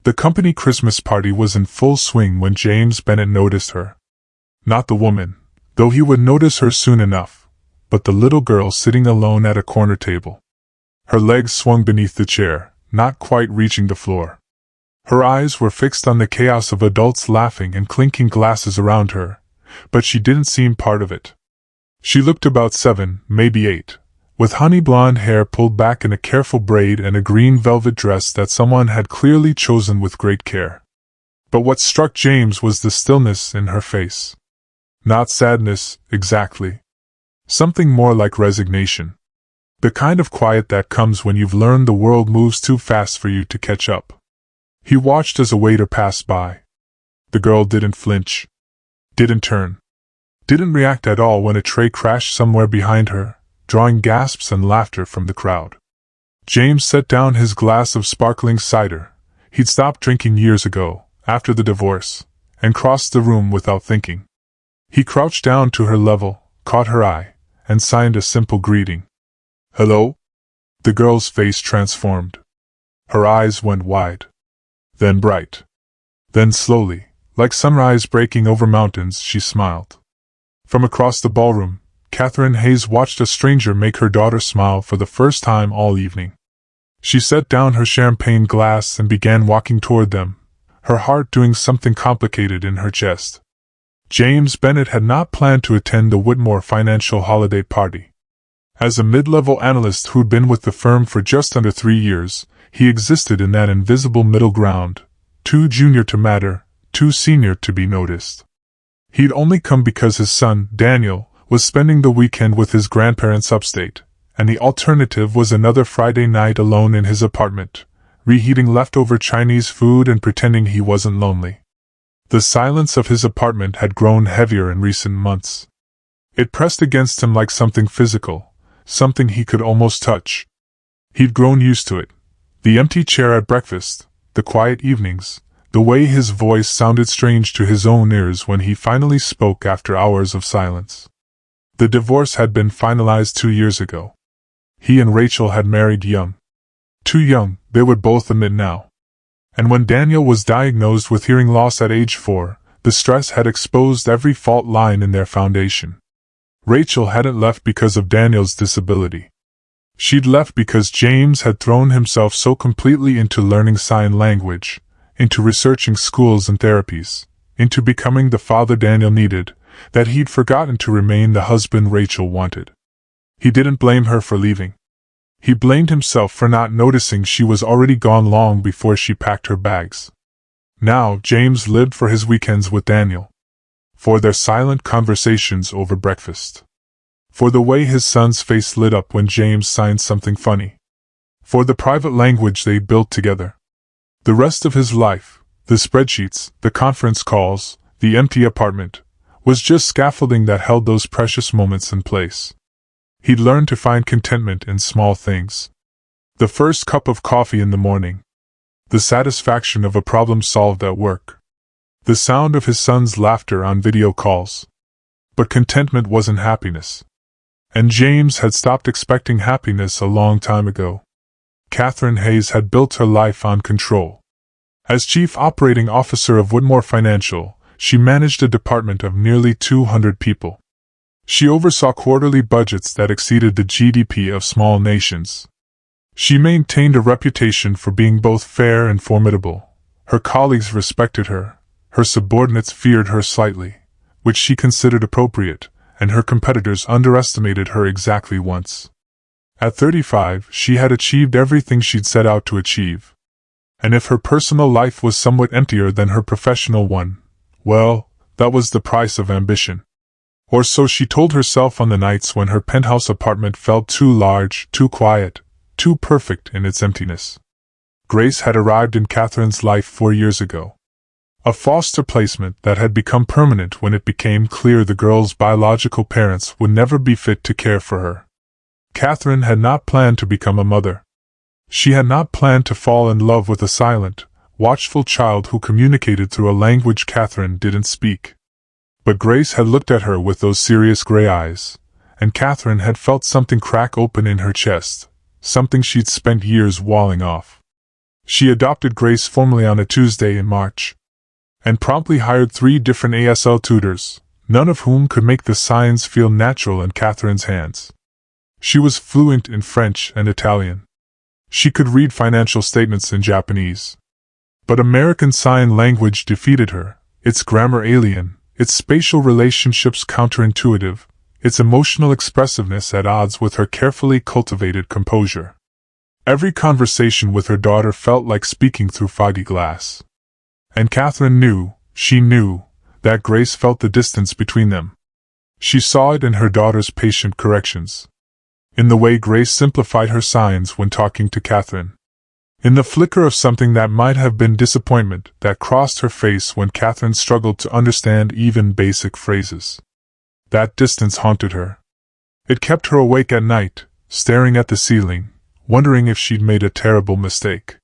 The company Christmas party was in full swing when James Bennet noticed her. Not the woman, though he would notice her soon enough, but the little girl sitting alone at a corner table. Her legs swung beneath the chair, not quite reaching the floor. Her eyes were fixed on the chaos of adults laughing and clinking glasses around her, but she didn't seem part of it. She looked about 7, maybe 8, with honey blonde hair pulled back in a careful braid and a green velvet dress that someone had clearly chosen with great care. But what struck James was the stillness in her face. Not sadness, exactly. Something more like resignation. The kind of quiet that comes when you've learned the world moves too fast for you to catch up. He watched as a waiter passed by. The girl didn't flinch. Didn't turn. Didn't react at all when a tray crashed somewhere behind her, drawing gasps and laughter from the crowd. James set down his glass of sparkling cider. He'd stopped drinking years ago, after the divorce, and crossed the room without thinking. He crouched down to her level, caught her eye, and signed a simple greeting. "Hello?" The girl's face transformed. Her eyes went wide. Then bright. Then slowly, like sunrise breaking over mountains, she smiled. From across the ballroom, Catherine Hayes watched a stranger make her daughter smile for the first time all evening. She set down her champagne glass and began walking toward them, her heart doing something complicated in her chest. James Bennet had not planned to attend the Whitmore financial holiday party. As a mid-level analyst who'd been with the firm for just under 3 years, he existed in that invisible middle ground, too junior to matter, too senior to be noticed. He'd only come because his son, Daniel, was spending the weekend with his grandparents upstate, and the alternative was another Friday night alone in his apartment, reheating leftover Chinese food and pretending he wasn't lonely. The silence of his apartment had grown heavier in recent months. It pressed against him like something physical, something he could almost touch. He'd grown used to it. The empty chair at breakfast, the quiet evenings, the way his voice sounded strange to his own ears when he finally spoke after hours of silence. The divorce had been finalized 2 years ago. He and Rachel had married young. Too young, they would both admit now. And when Daniel was diagnosed with hearing loss at age 4, the stress had exposed every fault line in their foundation. Rachel hadn't left because of Daniel's disability. She'd left because James had thrown himself so completely into learning sign language, into researching schools and therapies, into becoming the father Daniel needed, that he'd forgotten to remain the husband Rachel wanted. He didn't blame her for leaving. He blamed himself for not noticing she was already gone long before she packed her bags. Now James lived for his weekends with Daniel. For their silent conversations over breakfast. For the way his son's face lit up when James signed something funny. For the private language they built together. The rest of his life, the spreadsheets, the conference calls, the empty apartment, was just scaffolding that held those precious moments in place. He'd learned to find contentment in small things. The first cup of coffee in the morning. The satisfaction of a problem solved at work. The sound of his son's laughter on video calls. But contentment wasn't happiness. And James had stopped expecting happiness a long time ago. Catherine Hayes had built her life on control. As chief operating officer of Whitmore Financial, she managed a department of nearly 200 people. She oversaw quarterly budgets that exceeded the GDP of small nations. She maintained a reputation for being both fair and formidable. Her colleagues respected her. Her subordinates feared her slightly, which she considered appropriate, and her competitors underestimated her exactly once. At 35, she had achieved everything she'd set out to achieve. And if her personal life was somewhat emptier than her professional one, well, that was the price of ambition. Or so she told herself on the nights when her penthouse apartment felt too large, too quiet, too perfect in its emptiness. Grace had arrived in Catherine's life 4 years ago. A foster placement that had become permanent when it became clear the girl's biological parents would never be fit to care for her. Catherine had not planned to become a mother. She had not planned to fall in love with a silent, watchful child who communicated through a language Catherine didn't speak. But Grace had looked at her with those serious gray eyes, and Catherine had felt something crack open in her chest, something she'd spent years walling off. She adopted Grace formally on a Tuesday in March, and promptly hired 3 different ASL tutors, none of whom could make the signs feel natural in Catherine's hands. She was fluent in French and Italian. She could read financial statements in Japanese. But American Sign Language defeated her, its grammar alien, its spatial relationships counterintuitive, its emotional expressiveness at odds with her carefully cultivated composure. Every conversation with her daughter felt like speaking through foggy glass. And Catherine knew, she knew, that Grace felt the distance between them. She saw it in her daughter's patient corrections, in the way Grace simplified her signs when talking to Catherine, in the flicker of something that might have been disappointment that crossed her face when Catherine struggled to understand even basic phrases. That distance haunted her. It kept her awake at night, staring at the ceiling, wondering if she'd made a terrible mistake.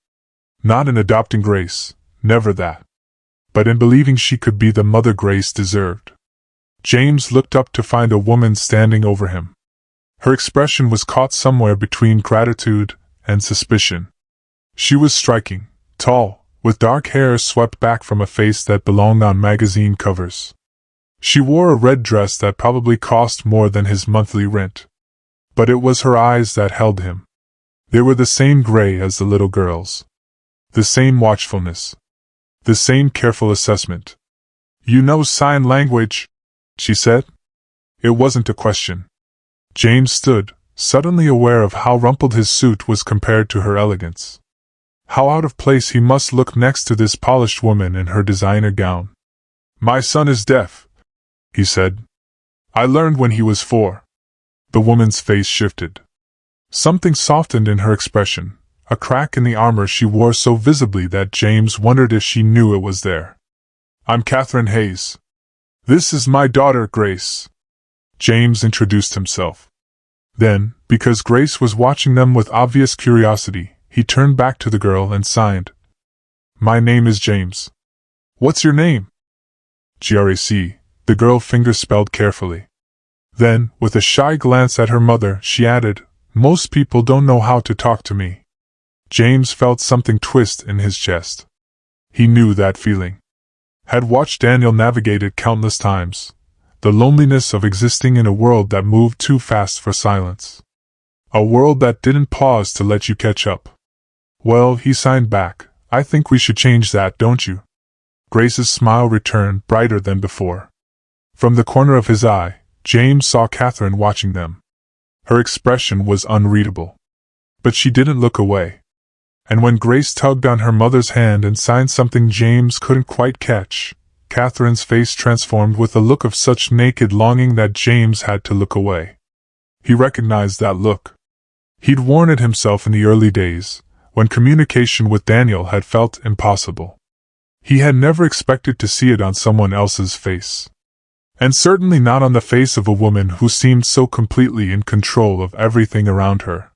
Not in adopting Grace, never that. But in believing she could be the mother Grace deserved. James looked up to find a woman standing over him. Her expression was caught somewhere between gratitude and suspicion. She was striking, tall, with dark hair swept back from a face that belonged on magazine covers. She wore a red dress that probably cost more than his monthly rent. But it was her eyes that held him. They were the same gray as the little girl's. The same watchfulness. The same careful assessment. "You know sign language?" she said. It wasn't a question. James stood, suddenly aware of how rumpled his suit was compared to her elegance. How out of place he must look next to this polished woman in her designer gown. "My son is deaf," he said. "I learned when he was 4. The woman's face shifted. Something softened in her expression, a crack in the armor she wore so visibly that James wondered if she knew it was there. "I'm Catherine Hayes. This is my daughter, Grace." James introduced himself. Then, because Grace was watching them with obvious curiosity, he turned back to the girl and signed. "My name is James." "What's your name?" "Grace," the girl fingerspelled carefully. Then, with a shy glance at her mother, she added, "Most people don't know how to talk to me." James felt something twist in his chest. He knew that feeling. Had watched Daniel navigate it countless times. The loneliness of existing in a world that moved too fast for silence. A world that didn't pause to let you catch up. "Well," he signed back, "I think we should change that, don't you?" Grace's smile returned, brighter than before. From the corner of his eye, James saw Catherine watching them. Her expression was unreadable. But she didn't look away. And when Grace tugged on her mother's hand and signed something James couldn't quite catch, Catherine's face transformed with a look of such naked longing that James had to look away. He recognized that look. He'd worn it himself in the early days, when communication with Daniel had felt impossible. He had never expected to see it on someone else's face. And certainly not on the face of a woman who seemed so completely in control of everything around her.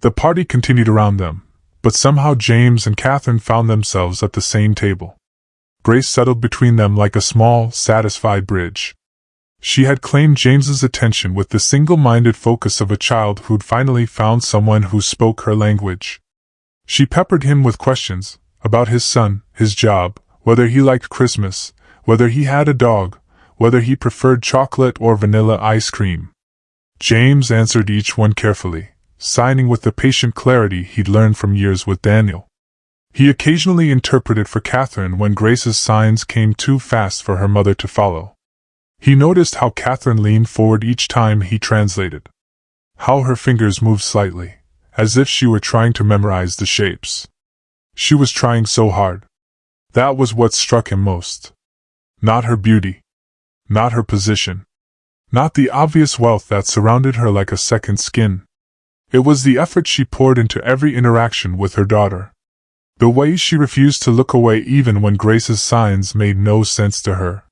The party continued around them, but somehow James and Catherine found themselves at the same table. Grace settled between them like a small, satisfied bridge. She had claimed James's attention with the single-minded focus of a child who'd finally found someone who spoke her language. She peppered him with questions about his son, his job, whether he liked Christmas, whether he had a dog, whether he preferred chocolate or vanilla ice cream. James answered each one carefully, signing with the patient clarity he'd learned from years with Daniel. He occasionally interpreted for Catherine when Grace's signs came too fast for her mother to follow. He noticed how Catherine leaned forward each time he translated. How her fingers moved slightly, as if she were trying to memorize the shapes. She was trying so hard. That was what struck him most. Not her beauty. Not her position. Not the obvious wealth that surrounded her like a second skin. It was the effort she poured into every interaction with her daughter. The way she refused to look away even when Grace's signs made no sense to her.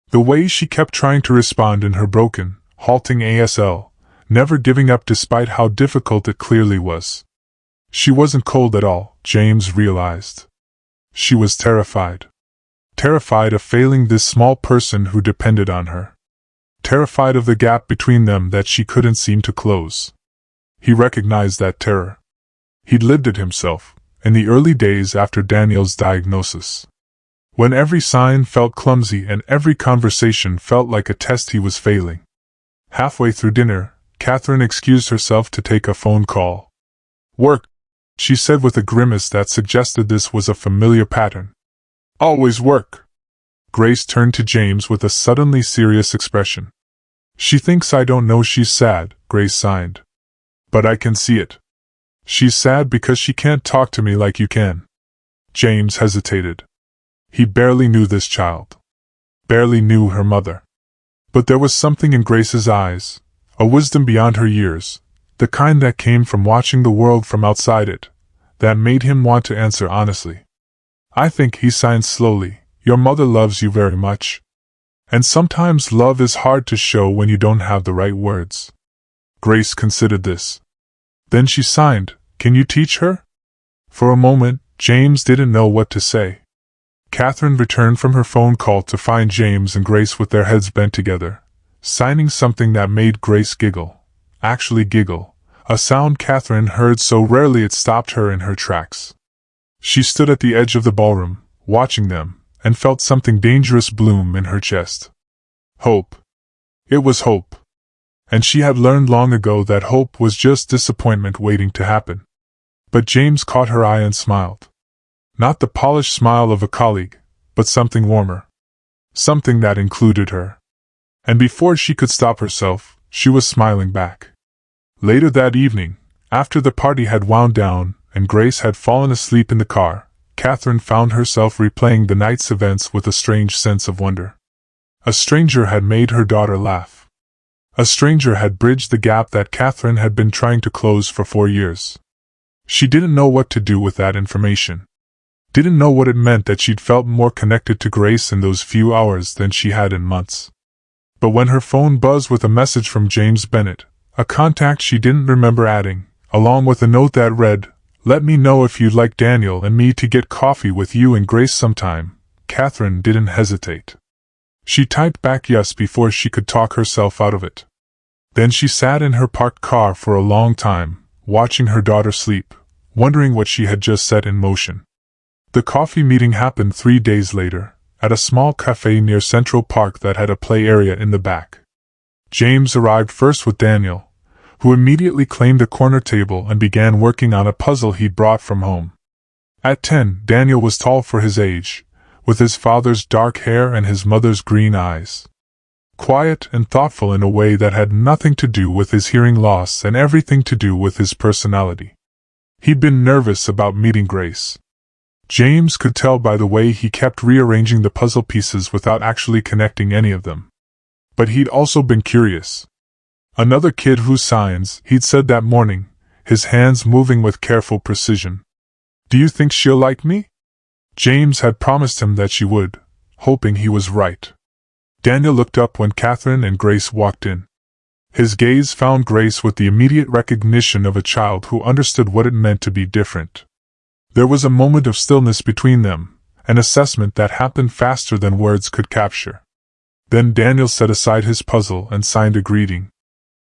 The way she kept trying to respond in her broken, halting ASL, never giving up despite how difficult it clearly was. She wasn't cold at all, James realized. She was terrified. Terrified of failing this small person who depended on her. Terrified of the gap between them that she couldn't seem to close. He recognized that terror. He'd lived it himself, in the early days after Daniel's diagnosis. When every sign felt clumsy and every conversation felt like a test he was failing. Halfway through dinner, Catherine excused herself to take a phone call. "Work," she said with a grimace that suggested this was a familiar pattern. "Always work." Grace turned to James with a suddenly serious expression. "She thinks I don't know she's sad," Grace sighed. "But I can see it. She's sad because she can't talk to me like you can." James hesitated. He barely knew this child. Barely knew her mother. But there was something in Grace's eyes, a wisdom beyond her years, the kind that came from watching the world from outside it, that made him want to answer honestly. "I think," he sighed slowly, "your mother loves you very much. And sometimes love is hard to show when you don't have the right words." Grace considered this. Then she sighed, "Can you teach her?" For a moment, James didn't know what to say. Catherine returned from her phone call to find James and Grace with their heads bent together, signing something that made Grace giggle. Actually giggle, a sound Catherine heard so rarely it stopped her in her tracks. She stood at the edge of the ballroom, watching them, and felt something dangerous bloom in her chest. Hope. It was hope. And she had learned long ago that hope was just disappointment waiting to happen. But James caught her eye and smiled. Not the polished smile of a colleague, but something warmer. Something that included her. And before she could stop herself, she was smiling back. Later that evening, after the party had wound down and Grace had fallen asleep in the car, Catherine found herself replaying the night's events with a strange sense of wonder. A stranger had made her daughter laugh. A stranger had bridged the gap that Catherine had been trying to close for 4 years. She didn't know what to do with that information. Didn't know what it meant that she'd felt more connected to Grace in those few hours than she had in months. But when her phone buzzed with a message from James Bennett, a contact she didn't remember adding, along with a note that read, "Let me know if you'd like Daniel and me to get coffee with you and Grace sometime," Catherine didn't hesitate. She typed back yes before she could talk herself out of it. Then she sat in her parked car for a long time, watching her daughter sleep, wondering what she had just set in motion. The coffee meeting happened 3 days later, at a small cafe near Central Park that had a play area in the back. James arrived first with Daniel, who immediately claimed a corner table and began working on a puzzle he'd brought from home. At 10, Daniel was tall for his age, with his father's dark hair and his mother's green eyes. Quiet and thoughtful in a way that had nothing to do with his hearing loss and everything to do with his personality. He'd been nervous about meeting Grace. James could tell by the way he kept rearranging the puzzle pieces without actually connecting any of them. But he'd also been curious. Another kid whose signs, he'd said that morning, his hands moving with careful precision. "Do you think she'll like me?" James had promised him that she would, hoping he was right. Daniel looked up when Catherine and Grace walked in. His gaze found Grace with the immediate recognition of a child who understood what it meant to be different. There was a moment of stillness between them, an assessment that happened faster than words could capture. Then Daniel set aside his puzzle and signed a greeting.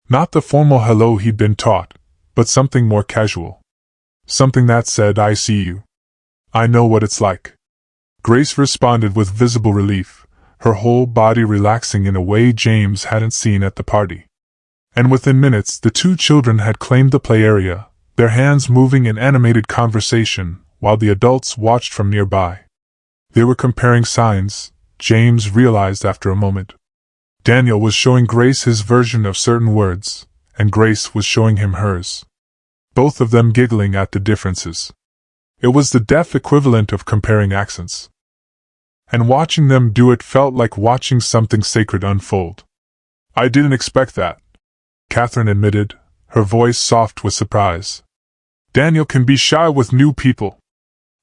Not the formal hello he'd been taught, but something more casual. Something that said, "I see you. I know what it's like." Grace responded with visible relief, her whole body relaxing in a way James hadn't seen at the party. And within minutes the two children had claimed the play area, their hands moving in animated conversation, while the adults watched from nearby. They were comparing signs, James realized after a moment. Daniel was showing Grace his version of certain words, and Grace was showing him hers. Both of them giggling at the differences. It was the deaf equivalent of comparing accents. And watching them do it felt like watching something sacred unfold. "I didn't expect that," Catherine admitted, her voice soft with surprise. "Daniel can be shy with new people.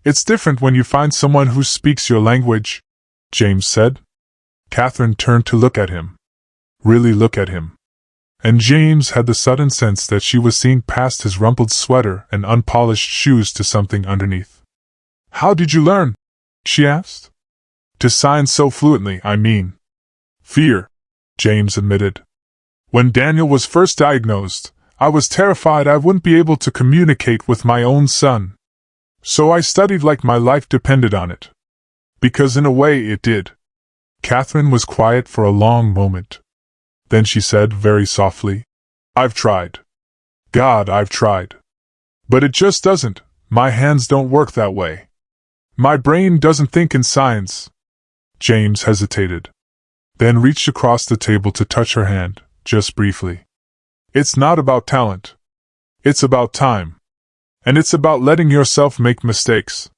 It's different when you find someone who speaks your language," James said. Catherine turned to look at him. Really look at him. And James had the sudden sense that she was seeing past his rumpled sweater and unpolished shoes to something underneath. "How did you learn?" she asked. "To sign so fluently, I mean." "Fear," James admitted. "When Daniel was first diagnosed, I was terrified I wouldn't be able to communicate with my own son. So I studied like my life depended on it. Because in a way it did. Catherine was quiet for a long moment. Then she said very softly, I've tried. God, I've tried. But it just doesn't. My hands don't work that way. My brain doesn't think in science. James hesitated. Then reached across the table to touch her hand, just briefly. It's not about talent. It's about time. And it's about letting yourself make mistakes.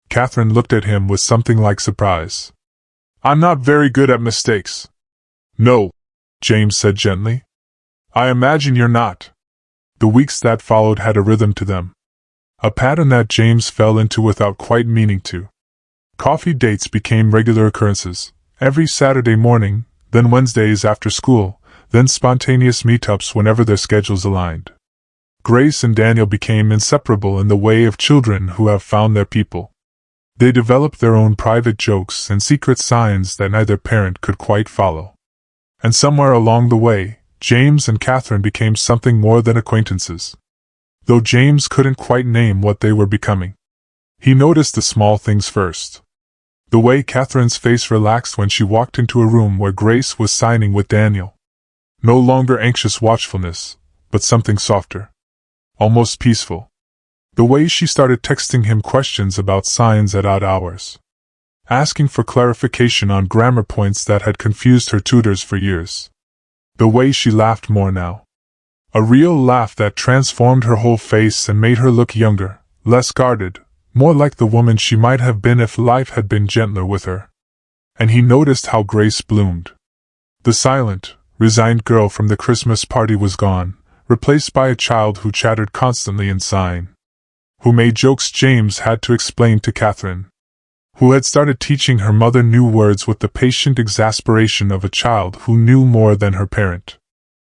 Catherine looked at him with something like surprise. I'm not very good at mistakes. No, James said gently. I imagine you're not. The weeks that followed had a rhythm to them. A pattern that James fell into without quite meaning to. Coffee dates became regular occurrences, every Saturday morning, then Wednesdays after school, then spontaneous meetups whenever their schedules aligned. Grace and Daniel became inseparable in the way of children who have found their people. They developed their own private jokes and secret signs that neither parent could quite follow. And somewhere along the way, James and Catherine became something more than acquaintances. Though James couldn't quite name what they were becoming. He noticed the small things first. The way Catherine's face relaxed when she walked into a room where Grace was signing with Daniel. No longer anxious watchfulness, but something softer. Almost peaceful. The way she started texting him questions about signs at odd hours. Asking for clarification on grammar points that had confused her tutors for years. The way she laughed more now. A real laugh that transformed her whole face and made her look younger, less guarded, more like the woman she might have been if life had been gentler with her. And he noticed how Grace bloomed. The silent, resigned girl from the Christmas party was gone, replaced by a child who chattered constantly in sign. Who made jokes James had to explain to Catherine. Who had started teaching her mother new words with the patient exasperation of a child who knew more than her parent.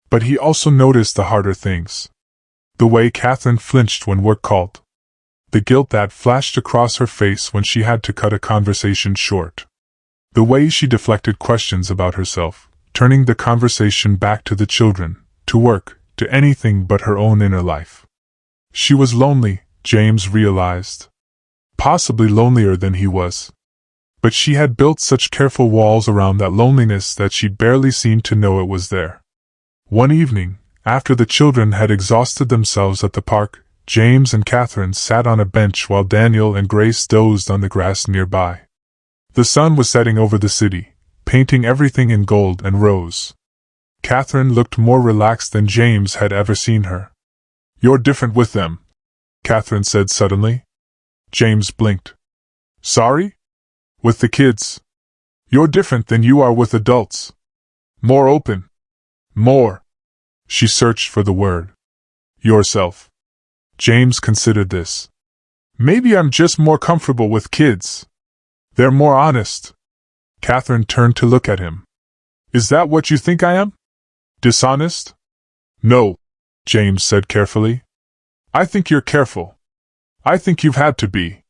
But he also noticed the harder things. The way Catherine flinched when work called. The guilt that flashed across her face when she had to cut a conversation short. The way she deflected questions about herself, turning the conversation back to the children, to work, to anything but her own inner life. She was lonely, James realized. Possibly lonelier than he was. But she had built such careful walls around that loneliness that she barely seemed to know it was there. One evening, after the children had exhausted themselves at the park, James and Catherine sat on a bench while Daniel and Grace dozed on the grass nearby. The sun was setting over the city, painting everything in gold and rose. Catherine looked more relaxed than James had ever seen her. You're different with them, Catherine said suddenly. James blinked. Sorry? With the kids. You're different than you are with adults. More open. More. She searched for the word. Yourself. James considered this. Maybe I'm just more comfortable with kids. They're more honest. Catherine turned to look at him. Is that what you think I am? Dishonest? No, James said carefully. I think you're careful. I think you've had to be.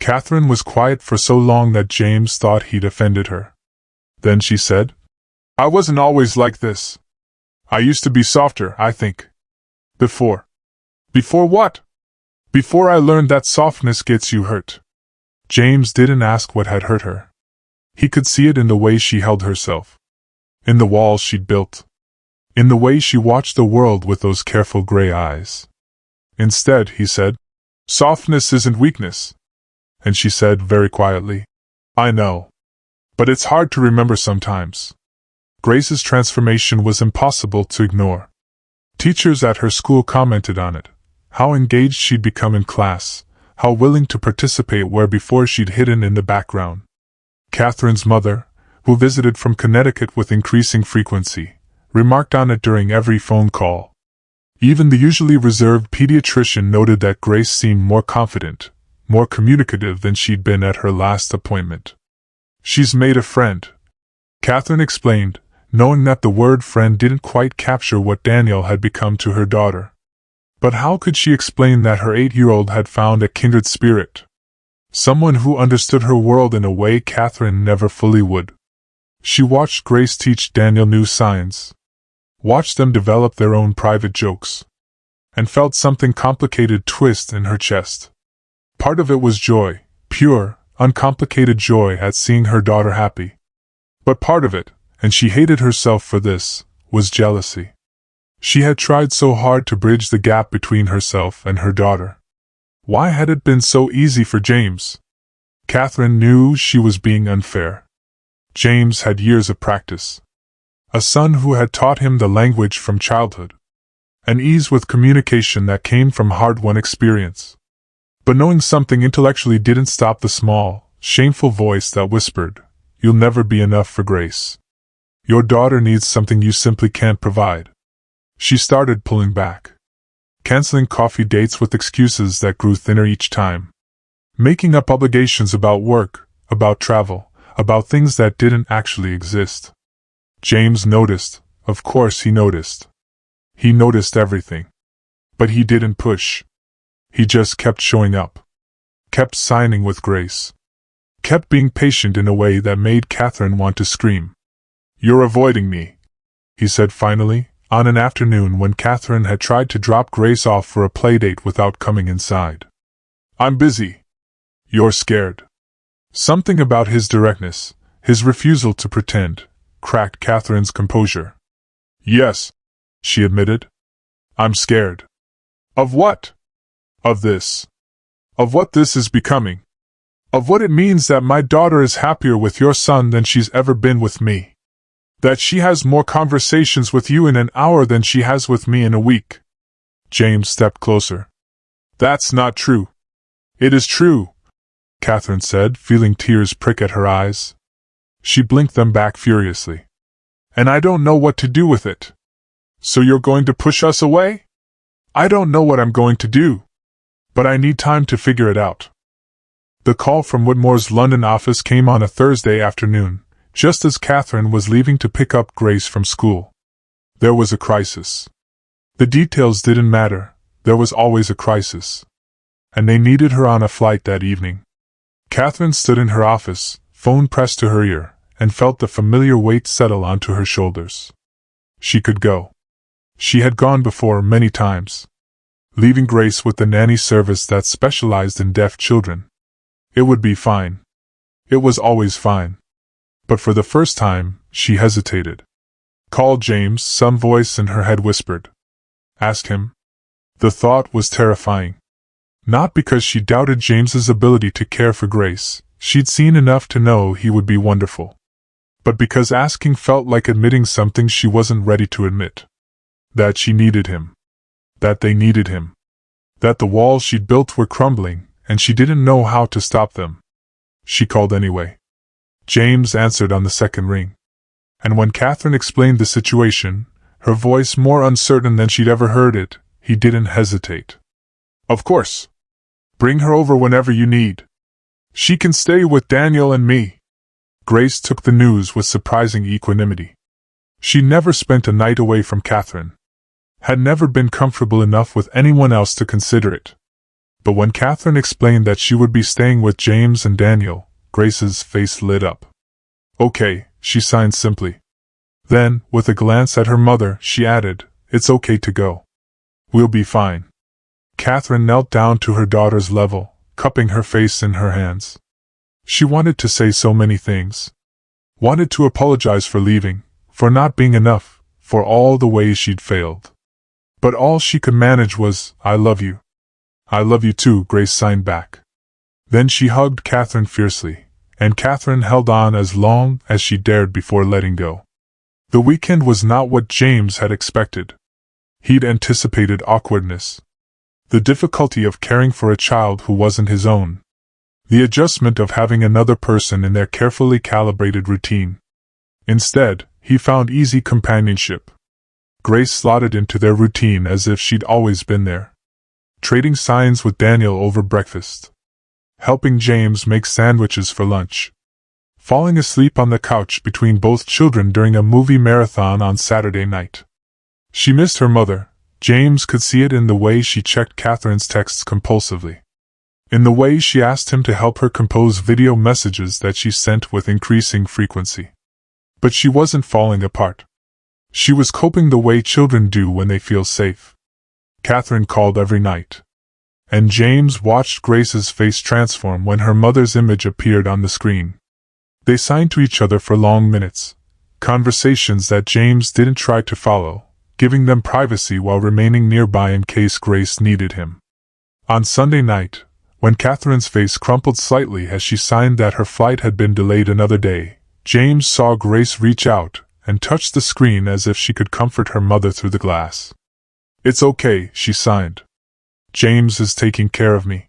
Catherine was quiet for so long that James thought he'd offended her. Then she said, I wasn't always like this. I used to be softer, I think. Before. Before what? Before I learned that softness gets you hurt. James didn't ask what had hurt her. He could see it in the way she held herself. In the walls she'd built. In the way she watched the world with those careful gray eyes. Instead, he said, softness isn't weakness. And she said very quietly, I know. But it's hard to remember sometimes. Grace's transformation was impossible to ignore. Teachers at her school commented on it, how engaged she'd become in class, how willing to participate where before she'd hidden in the background. Catherine's mother, who visited from Connecticut with increasing frequency, remarked on it during every phone call. Even the usually reserved pediatrician noted that Grace seemed more confident, more communicative than she'd been at her last appointment. She's made a friend, Catherine explained, knowing that the word friend didn't quite capture what Daniel had become to her daughter. But how could she explain that her 8-year-old had found a kindred spirit? Someone who understood her world in a way Catherine never fully would. She watched Grace teach Daniel new signs. Watched them develop their own private jokes. And felt something complicated twist in her chest. Part of it was joy, pure, uncomplicated joy at seeing her daughter happy. But part of it, and she hated herself for this, was jealousy. She had tried so hard to bridge the gap between herself and her daughter. Why had it been so easy for James? Catherine knew she was being unfair. James had years of practice. A son who had taught him the language from childhood. An ease with communication that came from hard-won experience. But knowing something intellectually didn't stop the small, shameful voice that whispered, "You'll never be enough for Grace. Your daughter needs something you simply can't provide." She started pulling back. Canceling coffee dates with excuses that grew thinner each time. Making up obligations about work, about travel, about things that didn't actually exist. James noticed, of course he noticed. He noticed everything. But he didn't push. He just kept showing up. Kept signing with Grace. Kept being patient in a way that made Catherine want to scream. "You're avoiding me," he said finally, on an afternoon when Catherine had tried to drop Grace off for a playdate without coming inside. "I'm busy." "You're scared." Something about his directness, his refusal to pretend, cracked Catherine's composure. "Yes," she admitted. "I'm scared." "Of what?" "Of this. Of what this is becoming. Of what it means that my daughter is happier with your son than she's ever been with me. That she has more conversations with you in an hour than she has with me in a week." James stepped closer. "That's not true." "It is true," Catherine said, feeling tears prick at her eyes. She blinked them back furiously. "And I don't know what to do with it." "So you're going to push us away?" "I don't know what I'm going to do. But I need time to figure it out." The call from Whitmore's London office came on a Thursday afternoon, just as Catherine was leaving to pick up Grace from school. There was a crisis. The details didn't matter, there was always a crisis. And they needed her on a flight that evening. Catherine stood in her office, phone pressed to her ear, and felt the familiar weight settle onto her shoulders. She could go. She had gone before many times. Leaving Grace with the nanny service that specialized in deaf children. It would be fine. It was always fine. But for the first time, she hesitated. "Call James," some voice in her head whispered. "Ask him." The thought was terrifying. Not because she doubted James's ability to care for Grace, she'd seen enough to know he would be wonderful. But because asking felt like admitting something she wasn't ready to admit. That she needed him. That they needed him. That the walls she'd built were crumbling, and she didn't know how to stop them. She called anyway. James answered on the second ring. And when Catherine explained the situation, her voice more uncertain than she'd ever heard it, he didn't hesitate. "Of course. Bring her over whenever you need. She can stay with Daniel and me." Grace took the news with surprising equanimity. She never spent a night away from Catherine. Had never been comfortable enough with anyone else to consider it. But when Catherine explained that she would be staying with James and Daniel, Grace's face lit up. "Okay," she signed simply. Then, with a glance at her mother, she added, "It's okay to go. We'll be fine." Catherine knelt down to her daughter's level, cupping her face in her hands. She wanted to say so many things. Wanted to apologize for leaving, for not being enough, for all the ways she'd failed. But all she could manage was, "I love you." "I love you too," Grace signed back. Then she hugged Catherine fiercely, and Catherine held on as long as she dared before letting go. The weekend was not what James had expected. He'd anticipated awkwardness. The difficulty of caring for a child who wasn't his own. The adjustment of having another person in their carefully calibrated routine. Instead, he found easy companionship. Grace slotted into their routine as if she'd always been there. Trading signs with Daniel over breakfast. Helping James make sandwiches for lunch. Falling asleep on the couch between both children during a movie marathon on Saturday night. She missed her mother. James could see it in the way she checked Catherine's texts compulsively. In the way she asked him to help her compose video messages that she sent with increasing frequency. But she wasn't falling apart. She was coping the way children do when they feel safe. Catherine called every night. and James watched Grace's face transform when her mother's image appeared on the screen. They signed to each other for long minutes, conversations that James didn't try to follow, giving them privacy while remaining nearby in case Grace needed him. On Sunday night, when Catherine's face crumpled slightly as she signed that her flight had been delayed another day, James saw Grace reach out and touch the screen as if she could comfort her mother through the glass. "It's okay," she signed. "James is taking care of me."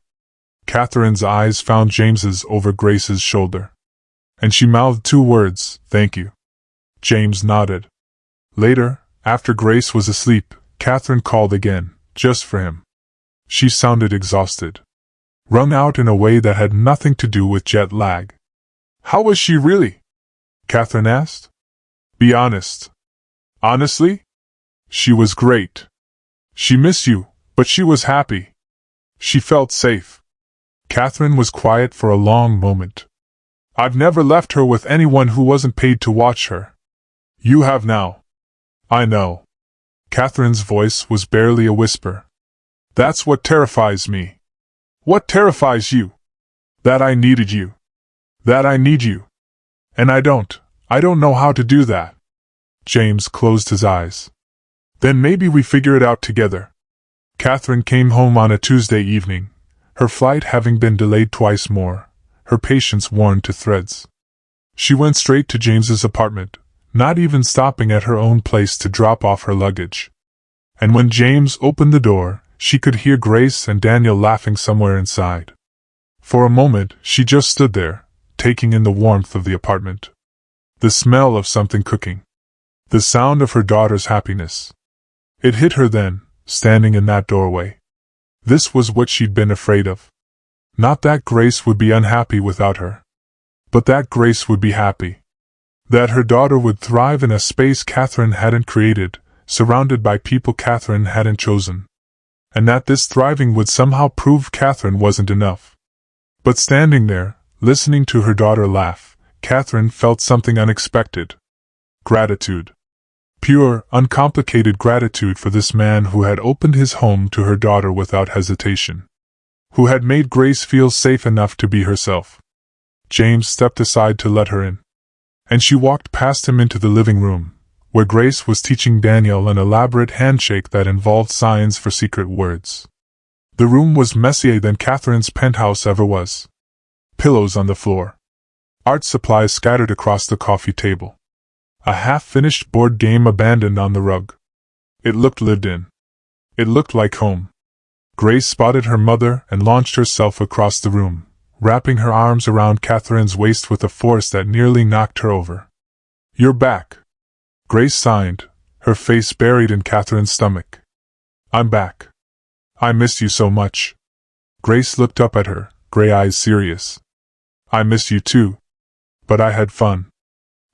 Catherine's eyes found James's over Grace's shoulder, and she mouthed two words, "Thank you." James nodded. Later, after Grace was asleep, Catherine called again, just for him. She sounded exhausted, wrung out in a way that had nothing to do with jet lag. "How was she really?" Catherine asked. "Be honest." "Honestly?" "She was great. She missed you, but she was happy. She felt safe." Catherine was quiet for a long moment. "I've never left her with anyone who wasn't paid to watch her. You have now." "I know." Catherine's voice was barely a whisper. "That's what terrifies me." "What terrifies you?" "That I needed you. That I need you. And I don't know how to do that." James closed his eyes. "Then maybe we figure it out together." Catherine came home on a Tuesday evening, her flight having been delayed twice more, her patience worn to threads. She went straight to James's apartment, not even stopping at her own place to drop off her luggage. And when James opened the door, she could hear Grace and Daniel laughing somewhere inside. For a moment, she just stood there, taking in the warmth of the apartment. The smell of something cooking. The sound of her daughter's happiness. It hit her then, standing in that doorway. This was what she'd been afraid of. Not that Grace would be unhappy without her, but that Grace would be happy. That her daughter would thrive in a space Catherine hadn't created, surrounded by people Catherine hadn't chosen. And that this thriving would somehow prove Catherine wasn't enough. But standing there, listening to her daughter laugh, Catherine felt something unexpected. Gratitude. Pure, uncomplicated gratitude for this man who had opened his home to her daughter without hesitation. Who had made Grace feel safe enough to be herself. James stepped aside to let her in. And she walked past him into the living room, where Grace was teaching Daniel an elaborate handshake that involved signs for secret words. The room was messier than Catherine's penthouse ever was. Pillows on the floor. Art supplies scattered across the coffee table. A half-finished board game abandoned on the rug. It looked lived in. It looked like home. Grace spotted her mother and launched herself across the room, wrapping her arms around Catherine's waist with a force that nearly knocked her over. "You're back." Grace signed, her face buried in Catherine's stomach. "I'm back. I missed you so much." Grace looked up at her, gray eyes serious. "I missed you too. But I had fun."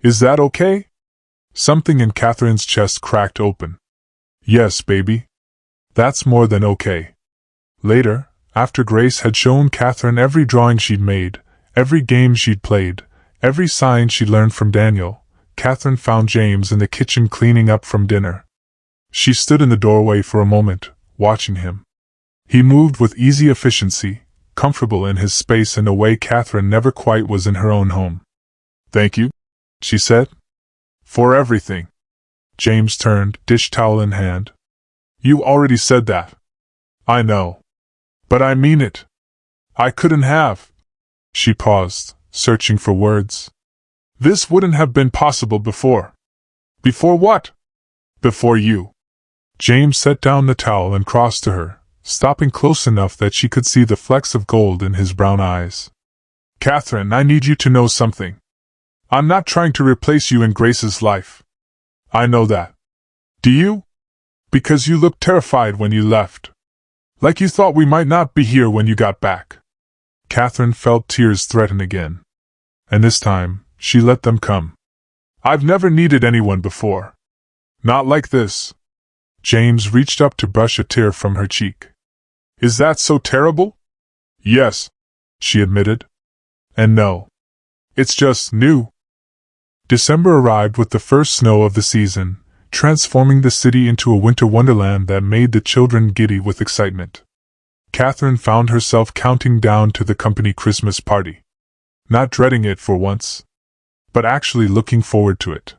"Is that okay?" Something in Catherine's chest cracked open. "Yes, baby. That's more than okay." Later, after Grace had shown Catherine every drawing she'd made, every game she'd played, every sign she'd learned from Daniel, Catherine found James in the kitchen cleaning up from dinner. She stood in the doorway for a moment, watching him. He moved with easy efficiency, comfortable in his space in a way Catherine never quite was in her own home. "Thank you," she said. "For everything." James turned, dish towel in hand. "You already said that." "I know. But I mean it. I couldn't have." She paused, searching for words. "This wouldn't have been possible before." "Before what?" "Before you." James set down the towel and crossed to her, stopping close enough that she could see the flecks of gold in his brown eyes. "Catherine, I need you to know something. I'm not trying to replace you in Grace's life. I know that. Do you? Because you looked terrified when you left. Like you thought we might not be here when you got back." Catherine felt tears threaten again. And this time, she let them come. "I've never needed anyone before. Not like this." James reached up to brush a tear from her cheek. "Is that so terrible?" "Yes," she admitted. "And no. It's just new." December arrived with the first snow of the season, transforming the city into a winter wonderland that made the children giddy with excitement. Catherine found herself counting down to the company Christmas party. Not dreading it for once, but actually looking forward to it.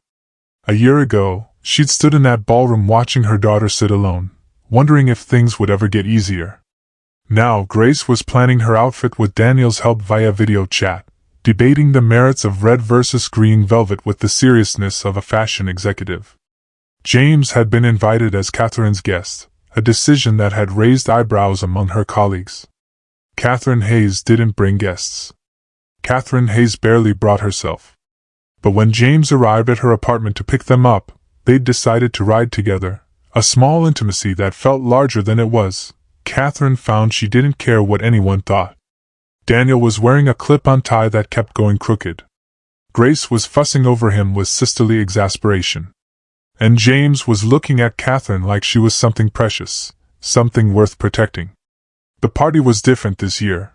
A year ago, she'd stood in that ballroom watching her daughter sit alone, wondering if things would ever get easier. Now Grace was planning her outfit with Daniel's help via video chat, debating the merits of red versus green velvet with the seriousness of a fashion executive. James had been invited as Catherine's guest, a decision that had raised eyebrows among her colleagues. Catherine Hayes didn't bring guests. Catherine Hayes barely brought herself. But when James arrived at her apartment to pick them up, they'd decided to ride together, a small intimacy that felt larger than it was. Catherine found she didn't care what anyone thought. Daniel was wearing a clip-on tie that kept going crooked. Grace was fussing over him with sisterly exasperation. And James was looking at Catherine like she was something precious, something worth protecting. The party was different this year.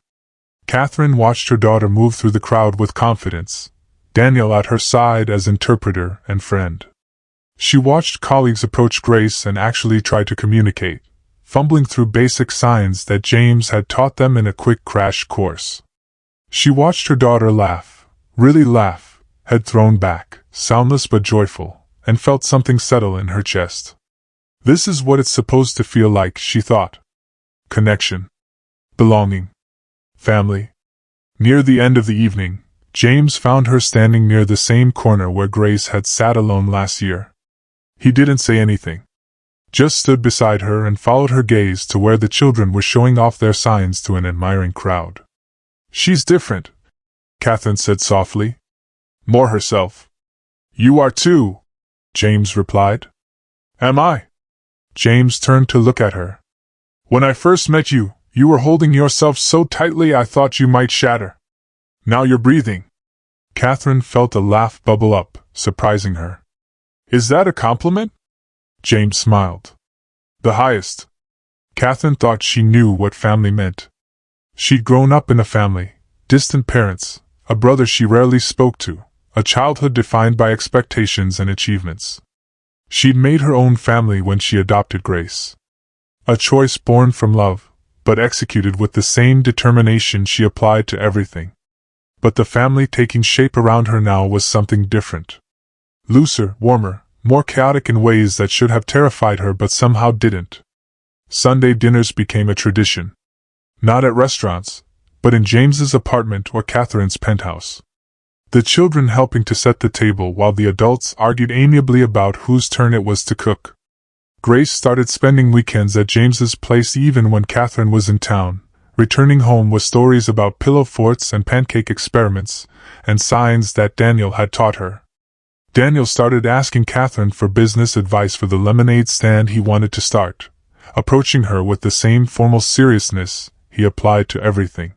Catherine watched her daughter move through the crowd with confidence, Daniel at her side as interpreter and friend. She watched colleagues approach Grace and actually try to communicate, fumbling through basic signs that James had taught them in a quick crash course. She watched her daughter laugh, really laugh, head thrown back, soundless but joyful, and felt something settle in her chest. This is what it's supposed to feel like, she thought. Connection. Belonging. Family. Near the end of the evening, James found her standing near the same corner where Grace had sat alone last year. He didn't say anything. Just stood beside her and followed her gaze to where the children were showing off their signs to an admiring crowd. "She's different," Catherine said softly. "More herself." "You are too," James replied. "Am I?" James turned to look at her. "When I first met you, you were holding yourself so tightly I thought you might shatter. Now you're breathing." Catherine felt a laugh bubble up, surprising her. "Is that a compliment?" James smiled. "The highest." Catherine thought she knew what family meant. She'd grown up in a family, distant parents, a brother she rarely spoke to, a childhood defined by expectations and achievements. She'd made her own family when she adopted Grace. A choice born from love, but executed with the same determination she applied to everything. But the family taking shape around her now was something different. Looser, warmer, more chaotic in ways that should have terrified her but somehow didn't. Sunday dinners became a tradition. Not at restaurants, but in James's apartment or Catherine's penthouse. The children helping to set the table while the adults argued amiably about whose turn it was to cook. Grace started spending weekends at James's place even when Catherine was in town, returning home with stories about pillow forts and pancake experiments, and signs that Daniel had taught her. Daniel started asking Catherine for business advice for the lemonade stand he wanted to start, approaching her with the same formal seriousness he applied to everything.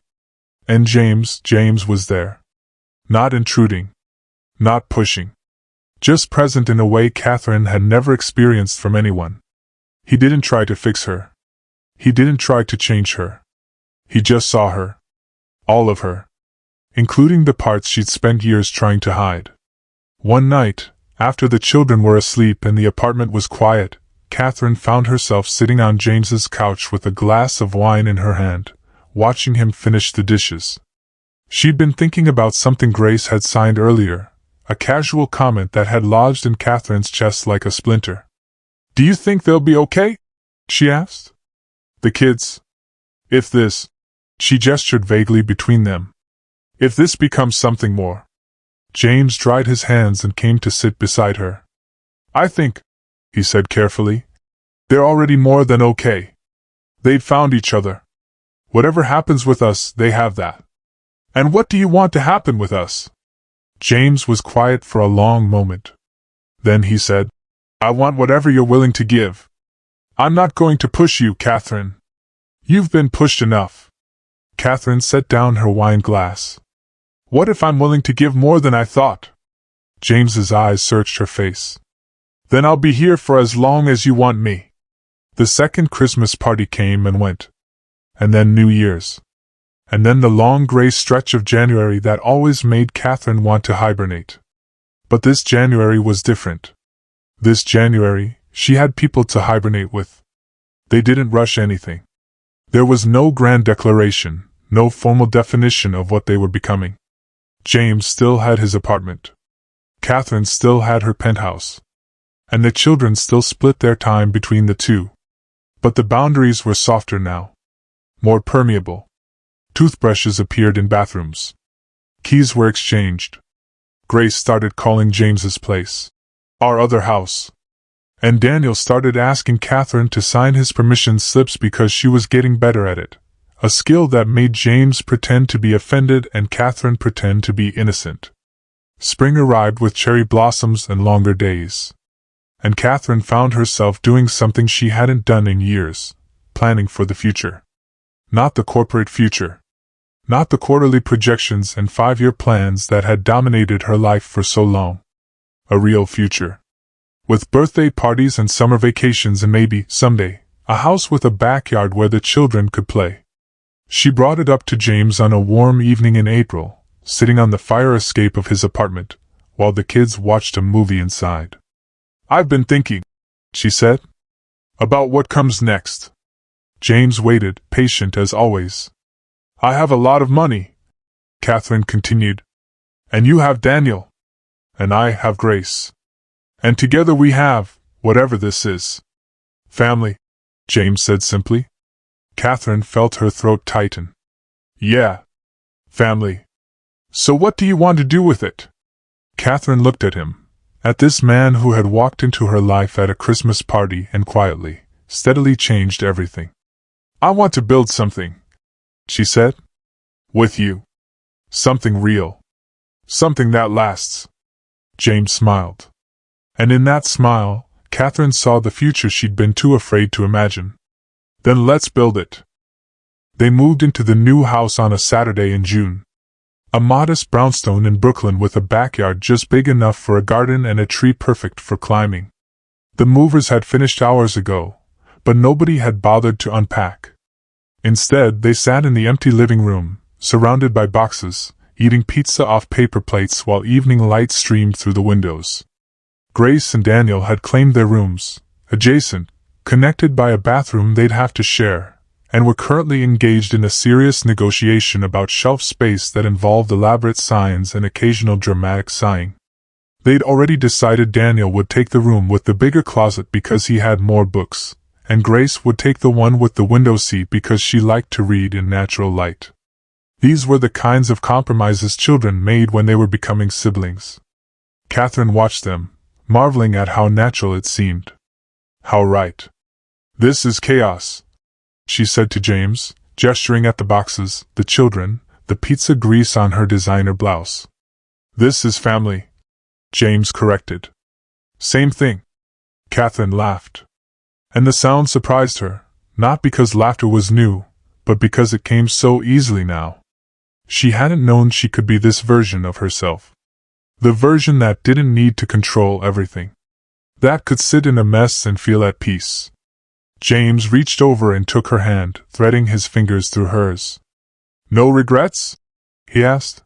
And James was there. Not intruding. Not pushing. Just present in a way Catherine had never experienced from anyone. He didn't try to fix her. He didn't try to change her. He just saw her. All of her. Including the parts she'd spent years trying to hide. One night, after the children were asleep and the apartment was quiet, Catherine found herself sitting on James's couch with a glass of wine in her hand, watching him finish the dishes. She'd been thinking about something Grace had signed earlier, a casual comment that had lodged in Catherine's chest like a splinter. "Do you think they'll be okay?" she asked. "The kids? If this," she gestured vaguely between them, "if this becomes something more." James dried his hands and came to sit beside her. "I think," he said carefully, "they're already more than okay. They've found each other. Whatever happens with us, they have that. And what do you want to happen with us?" James was quiet for a long moment. Then he said, "I want whatever you're willing to give. I'm not going to push you, Catherine. You've been pushed enough." Catherine set down her wine glass. "What if I'm willing to give more than I thought?" James's eyes searched her face. "Then I'll be here for as long as you want me." The second Christmas party came and went. And then New Year's. And then the long gray stretch of January that always made Catherine want to hibernate. But this January was different. This January, she had people to hibernate with. They didn't rush anything. There was no grand declaration, no formal definition of what they were becoming. James still had his apartment. Catherine still had her penthouse. And the children still split their time between the two. But the boundaries were softer now. More permeable. Toothbrushes appeared in bathrooms. Keys were exchanged. Grace started calling James's place our other house. And Daniel started asking Catherine to sign his permission slips because she was getting better at it, a skill that made James pretend to be offended and Catherine pretend to be innocent. Spring arrived with cherry blossoms and longer days. And Catherine found herself doing something she hadn't done in years, planning for the future. Not the corporate future. Not the quarterly projections and 5-year plans that had dominated her life for so long. A real future. With birthday parties and summer vacations and maybe, someday, a house with a backyard where the children could play. She brought it up to James on a warm evening in April, sitting on the fire escape of his apartment, while the kids watched a movie inside. "I've been thinking," she said, "about what comes next." James waited, patient as always. "I have a lot of money," Catherine continued. "And you have Daniel. And I have Grace. And together we have, whatever this is, family," James said simply. Catherine felt her throat tighten. "Yeah. Family. So what do you want to do with it?" Catherine looked at him, at this man who had walked into her life at a Christmas party and quietly, steadily changed everything. "I want to build something," she said. "With you. Something real. Something that lasts." James smiled. And in that smile, Catherine saw the future she'd been too afraid to imagine. "Then let's build it." They moved into the new house on a Saturday in June. A modest brownstone in Brooklyn with a backyard just big enough for a garden and a tree perfect for climbing. The movers had finished hours ago, but nobody had bothered to unpack. Instead, they sat in the empty living room, surrounded by boxes, eating pizza off paper plates while evening light streamed through the windows. Grace and Daniel had claimed their rooms, adjacent, connected by a bathroom they'd have to share, and were currently engaged in a serious negotiation about shelf space that involved elaborate signs and occasional dramatic sighing. They'd already decided Daniel would take the room with the bigger closet because he had more books, and Grace would take the one with the window seat because she liked to read in natural light. These were the kinds of compromises children made when they were becoming siblings. Catherine watched them, marveling at how natural it seemed. How right. "This is chaos," she said to James, gesturing at the boxes, the children, the pizza grease on her designer blouse. "This is family," James corrected. "Same thing." Catherine laughed. And the sound surprised her, not because laughter was new, but because it came so easily now. She hadn't known she could be this version of herself. The version that didn't need to control everything. That could sit in a mess and feel at peace. James reached over and took her hand, threading his fingers through hers. "No regrets?" he asked.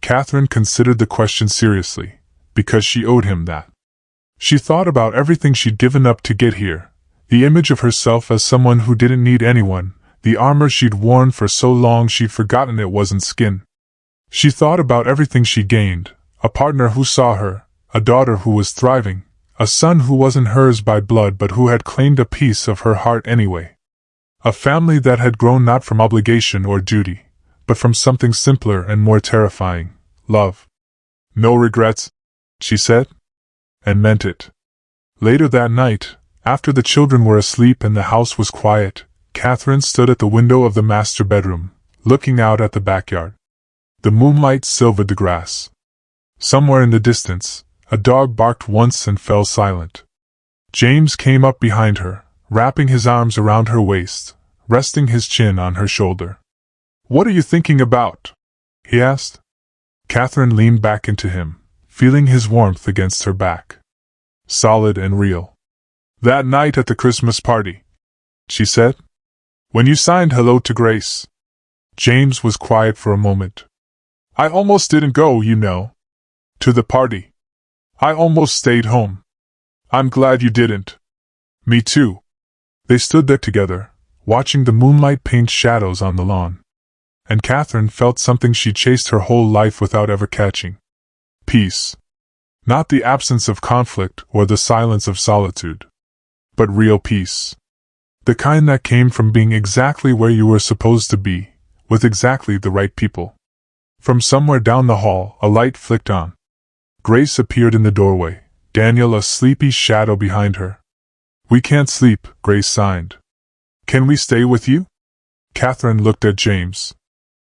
Catherine considered the question seriously, because she owed him that. She thought about everything she'd given up to get here, the image of herself as someone who didn't need anyone, the armor she'd worn for so long she'd forgotten it wasn't skin. She thought about everything she gained, a partner who saw her, a daughter who was thriving, a son who wasn't hers by blood but who had claimed a piece of her heart anyway. A family that had grown not from obligation or duty, but from something simpler and more terrifying, love. "No regrets," she said, and meant it. Later that night, after the children were asleep and the house was quiet, Catherine stood at the window of the master bedroom, looking out at the backyard. The moonlight silvered the grass. Somewhere in the distance, a dog barked once and fell silent. James came up behind her, wrapping his arms around her waist, resting his chin on her shoulder. "What are you thinking about?" he asked. Catherine leaned back into him, feeling his warmth against her back. Solid and real. "That night at the Christmas party," she said. "When you signed hello to Grace." James was quiet for a moment. "I almost didn't go, you know. To the party. I almost stayed home." "I'm glad you didn't." "Me too." They stood there together, watching the moonlight paint shadows on the lawn. And Catherine felt something she chased her whole life without ever catching. Peace. Not the absence of conflict or the silence of solitude. But real peace. The kind that came from being exactly where you were supposed to be, with exactly the right people. From somewhere down the hall, a light flicked on. Grace appeared in the doorway, Daniel a sleepy shadow behind her. "We can't sleep," Grace signed. "Can we stay with you?" Catherine looked at James.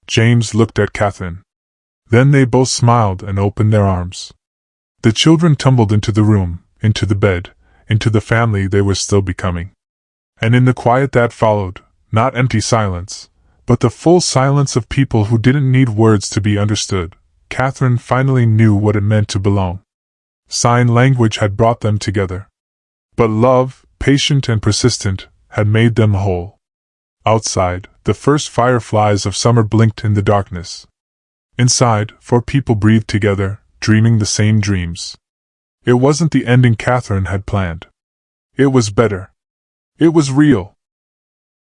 James looked at Catherine. Then they both smiled and opened their arms. The children tumbled into the room, into the bed, into the family they were still becoming. And in the quiet that followed, not empty silence, but the full silence of people who didn't need words to be understood, Catherine finally knew what it meant to belong. Sign language had brought them together. But love, patient and persistent, had made them whole. Outside, the first fireflies of summer blinked in the darkness. Inside, 4 people breathed together, dreaming the same dreams. It wasn't the ending Catherine had planned. It was better. It was real.